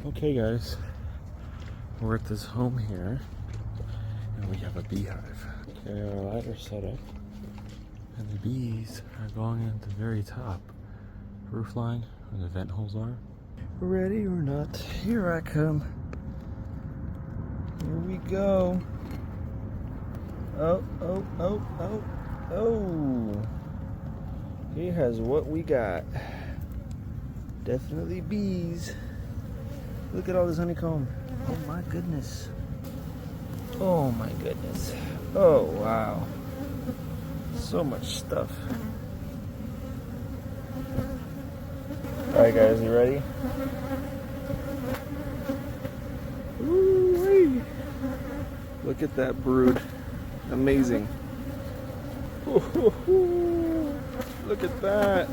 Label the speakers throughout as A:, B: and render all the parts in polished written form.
A: Okay guys, we're at this home here and we have a beehive. Okay, our ladder set up and the bees are going at the very top roof line where the vent holes are. Ready or not, here I come. Here we go. Oh. Here's what we got. Definitely bees. Look at all this honeycomb. Oh my goodness. Oh my goodness. Oh wow. So much stuff. Alright guys, you ready? Ooh-wee. Look at that brood. Amazing. Ooh, look at that.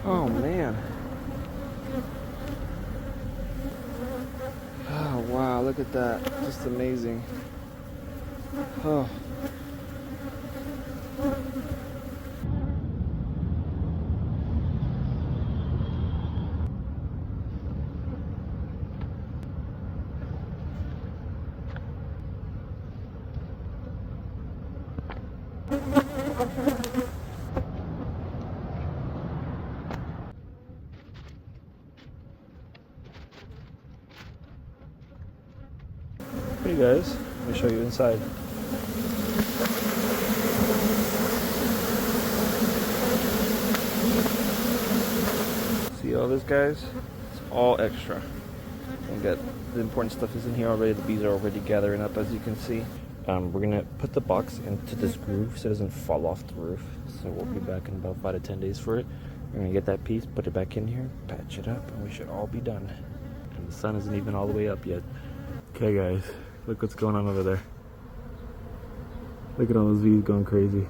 A: Oh man. Oh wow, look at that. Just amazing. Oh. Hey guys, let me show you inside. See all this guys? It's all extra. And got the important stuff is in here already. The bees are already gathering up, as you can see. We're gonna put the box into this groove so it doesn't fall off the roof. So we'll be back in about 5 to 10 days for it. We're gonna get that piece, put it back in here, patch it up, and we should all be done. And the sun isn't even all the way up yet. Okay guys, look what's going on over there. Look at all those bees going crazy.